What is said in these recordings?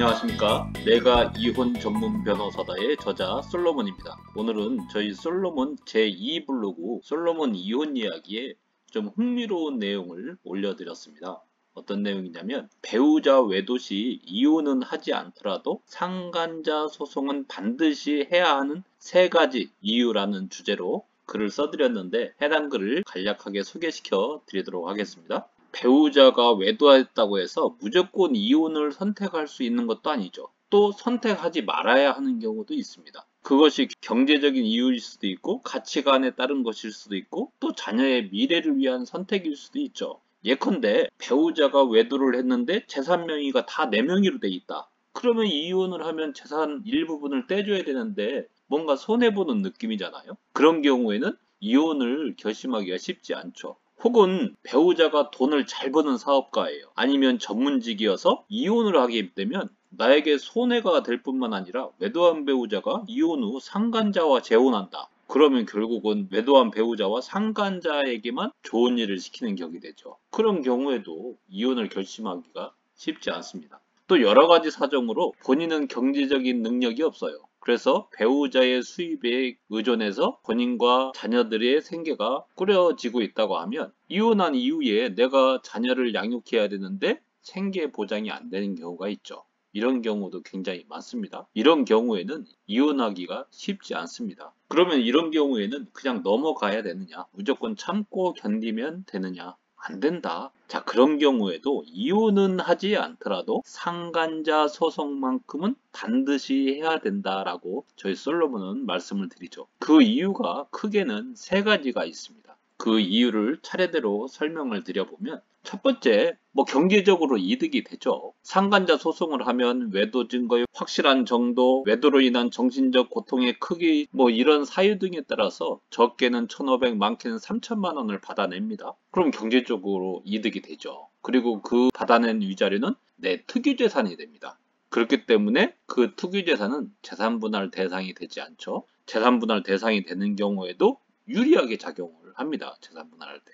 안녕하십니까. 내가 이혼 전문 변호사다의 저자 솔로몬입니다. 오늘은 저희 솔로몬 제2블로그 솔로몬 이혼 이야기에 좀 흥미로운 내용을 올려드렸습니다. 어떤 내용이냐면 배우자 외도 시 이혼은 하지 않더라도 상간자 소송은 반드시 해야 하는 3가지 이유라는 주제로 글을 써드렸는데 해당 글을 간략하게 소개시켜 드리도록 하겠습니다. 배우자가 외도했다고 해서 무조건 이혼을 선택할 수 있는 것도 아니죠. 또 선택하지 말아야 하는 경우도 있습니다. 그것이 경제적인 이유일 수도 있고 가치관에 따른 것일 수도 있고 또 자녀의 미래를 위한 선택일 수도 있죠. 예컨대 배우자가 외도를 했는데 재산 명의가 다 내 명의로 돼 있다. 그러면 이혼을 하면 재산 일부분을 떼줘야 되는데 뭔가 손해보는 느낌이잖아요. 그런 경우에는 이혼을 결심하기가 쉽지 않죠. 혹은 배우자가 돈을 잘 버는 사업가예요. 아니면 전문직이어서 이혼을 하게 되면 나에게 손해가 될 뿐만 아니라 외도한 배우자가 이혼 후 상간자와 재혼한다. 그러면 결국은 외도한 배우자와 상간자에게만 좋은 일을 시키는 격이 되죠. 그런 경우에도 이혼을 결심하기가 쉽지 않습니다. 또 여러 가지 사정으로 본인은 경제적인 능력이 없어요. 그래서 배우자의 수입에 의존해서 본인과 자녀들의 생계가 꾸려지고 있다고 하면 이혼한 이후에 내가 자녀를 양육해야 되는데 생계 보장이 안 되는 경우가 있죠. 이런 경우도 굉장히 많습니다. 이런 경우에는 이혼하기가 쉽지 않습니다. 그러면 이런 경우에는 그냥 넘어가야 되느냐? 무조건 참고 견디면 되느냐? 안 된다. 자, 그런 경우에도 이혼은 하지 않더라도 상간자 소송만큼은 반드시 해야 된다라고 저희 솔로몬은 말씀을 드리죠. 그 이유가 크게는 3가지가 있습니다. 그 이유를 차례대로 설명을 드려보면 첫 번째, 경제적으로 이득이 되죠. 상간자 소송을 하면 외도 증거의 확실한 정도, 외도로 인한 정신적 고통의 크기, 이런 사유 등에 따라서 적게는 1,500, 많게는 3,000만 원을 받아냅니다. 그럼 경제적으로 이득이 되죠. 그리고 그 받아낸 위자료는 내 특유재산이 됩니다. 그렇기 때문에 그 특유재산은 재산분할 대상이 되지 않죠. 재산분할 대상이 되는 경우에도 유리하게 작용을 합니다. 재산분할할 때.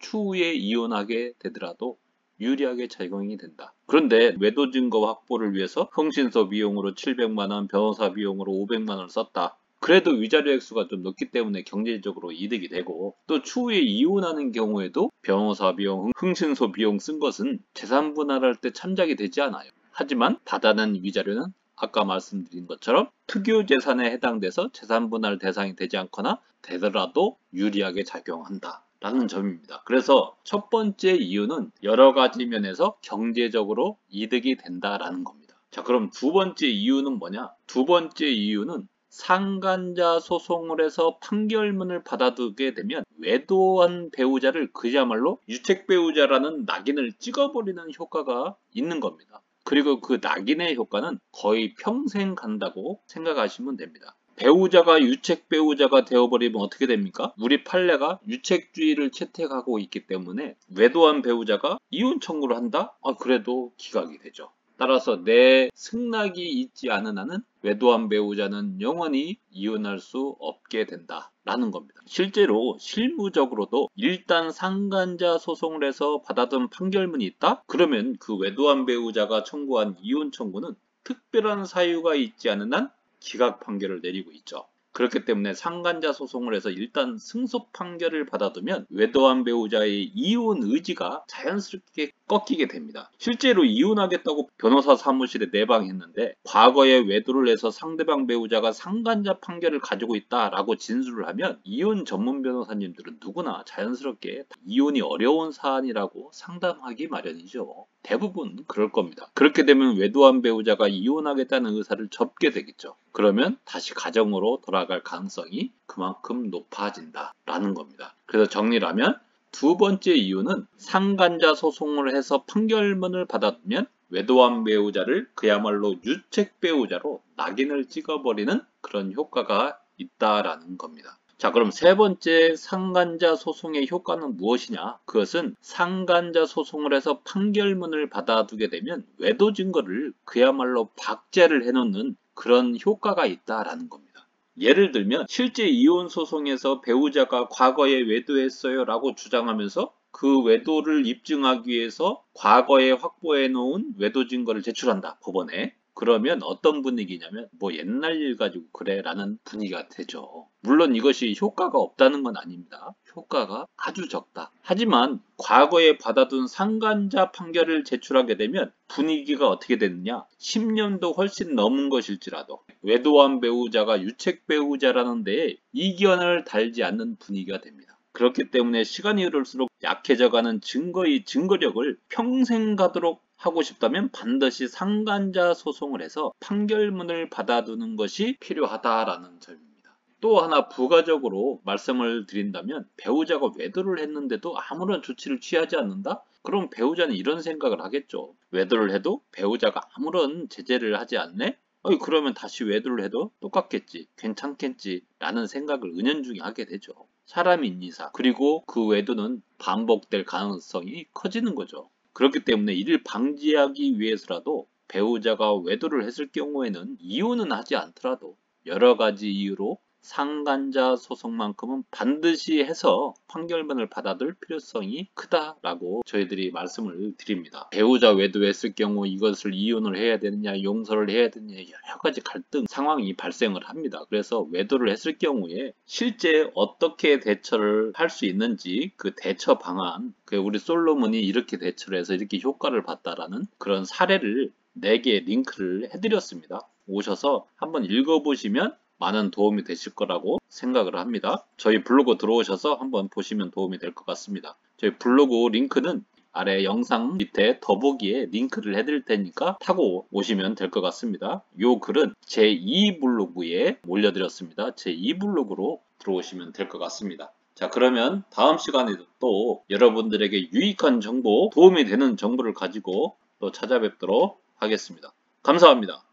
추후에 이혼하게 되더라도 유리하게 작용이 된다. 그런데 외도 증거 확보를 위해서 흥신소 비용으로 700만 원, 변호사 비용으로 500만 원을 썼다. 그래도 위자료 액수가 좀 높기 때문에 경제적으로 이득이 되고 또 추후에 이혼하는 경우에도 변호사 비용, 흥신소 비용 쓴 것은 재산 분할할 때 참작이 되지 않아요. 하지만 받아낸 위자료는 아까 말씀드린 것처럼 특유 재산에 해당돼서 재산 분할 대상이 되지 않거나 되더라도 유리하게 작용한다. 라는 점입니다. 그래서 첫 번째 이유는 여러 가지 면에서 경제적으로 이득이 된다라는 겁니다. 자, 그럼 두 번째 이유는 뭐냐? 두 번째 이유는 상간자 소송을 해서 판결문을 받아두게 되면 외도한 배우자를 그야말로 유책 배우자라는 낙인을 찍어버리는 효과가 있는 겁니다. 그리고 그 낙인의 효과는 거의 평생 간다고 생각하시면 됩니다. 배우자가 유책 배우자가 되어버리면 어떻게 됩니까? 우리 판례가 유책주의를 채택하고 있기 때문에 외도한 배우자가 이혼 청구를 한다? 그래도 기각이 되죠. 따라서 내 승낙이 있지 않은 한은 외도한 배우자는 영원히 이혼할 수 없게 된다. 라는 겁니다. 실제로 실무적으로도 일단 상간자 소송을 해서 받아둔 판결문이 있다? 그러면 그 외도한 배우자가 청구한 이혼 청구는 특별한 사유가 있지 않은 한 기각 판결을 내리고 있죠. 그렇기 때문에 상간자 소송을 해서 일단 승소 판결을 받아두면 외도한 배우자의 이혼 의지가 자연스럽게 꺾이게 됩니다. 실제로 이혼하겠다고 변호사 사무실에 내방했는데 과거에 외도를 해서 상대방 배우자가 상간자 판결을 가지고 있다라고 진술을 하면 이혼 전문 변호사님들은 누구나 자연스럽게 이혼이 어려운 사안이라고 상담하기 마련이죠. 대부분 그럴 겁니다. 그렇게 되면 외도한 배우자가 이혼하겠다는 의사를 접게 되겠죠. 그러면 다시 가정으로 돌아갈 가능성이 그만큼 높아진다라는 겁니다. 그래서 정리를 하면 두 번째 이유는 상간자 소송을 해서 판결문을 받아두면 외도한 배우자를 그야말로 유책 배우자로 낙인을 찍어버리는 그런 효과가 있다라는 겁니다. 자, 그럼 세 번째 상간자 소송의 효과는 무엇이냐? 그것은 상간자 소송을 해서 판결문을 받아두게 되면 외도 증거를 그야말로 박제를 해놓는 그런 효과가 있다라는 겁니다. 예를 들면 실제 이혼 소송에서 배우자가 과거에 외도했어요 라고 주장하면서 그 외도를 입증하기 위해서 과거에 확보해 놓은 외도 증거를 제출한다 법원에. 그러면 어떤 분위기냐면 뭐 옛날 일 가지고 그래 라는 분위기가 되죠. 물론 이것이 효과가 없다는 건 아닙니다. 효과가 아주 적다. 하지만 과거에 받아둔 상간자 판결을 제출하게 되면 분위기가 어떻게 되느냐, 10년도 훨씬 넘은 것일지라도 외도한 배우자가 유책 배우자라는 데에 이견을 달지 않는 분위기가 됩니다. 그렇기 때문에 시간이 흐를수록 약해져가는 증거의 증거력을 평생 가도록 하고 싶다면 반드시 상간자 소송을 해서 판결문을 받아두는 것이 필요하다라는 점입니다. 또 하나 부가적으로 말씀을 드린다면, 배우자가 외도를 했는데도 아무런 조치를 취하지 않는다? 그럼 배우자는 이런 생각을 하겠죠. 외도를 해도 배우자가 아무런 제재를 하지 않네? 그러면 다시 외도를 해도 똑같겠지, 괜찮겠지 라는 생각을 은연중에 하게 되죠. 사람인 이상, 그리고 그 외도는 반복될 가능성이 커지는 거죠. 그렇기 때문에 이를 방지하기 위해서라도 배우자가 외도를 했을 경우에는 이혼은 하지 않더라도 여러 가지 이유로 상간자 소송만큼은 반드시 해서 판결문을 받아들 필요성이 크다라고 저희들이 말씀을 드립니다. 배우자 외도했을 경우 이것을 이혼을 해야 되느냐, 용서를 해야 되느냐, 여러 가지 갈등 상황이 발생을 합니다. 그래서 외도를 했을 경우에 실제 어떻게 대처를 할 수 있는지 그 대처 방안, 우리 솔로몬이 이렇게 대처를 해서 이렇게 효과를 봤다라는 그런 사례를 4개 링크를 해드렸습니다. 오셔서 한번 읽어보시면 많은 도움이 되실 거라고 생각을 합니다. 저희 블로그 들어오셔서 한번 보시면 도움이 될 것 같습니다. 저희 블로그 링크는 아래 영상 밑에 더보기에 링크를 해드릴 테니까 타고 오시면 될 것 같습니다. 이 글은 제2 블로그에 올려드렸습니다. 제2 블로그로 들어오시면 될 것 같습니다. 자, 그러면 다음 시간에도 또 여러분들에게 유익한 정보, 도움이 되는 정보를 가지고 또 찾아뵙도록 하겠습니다. 감사합니다.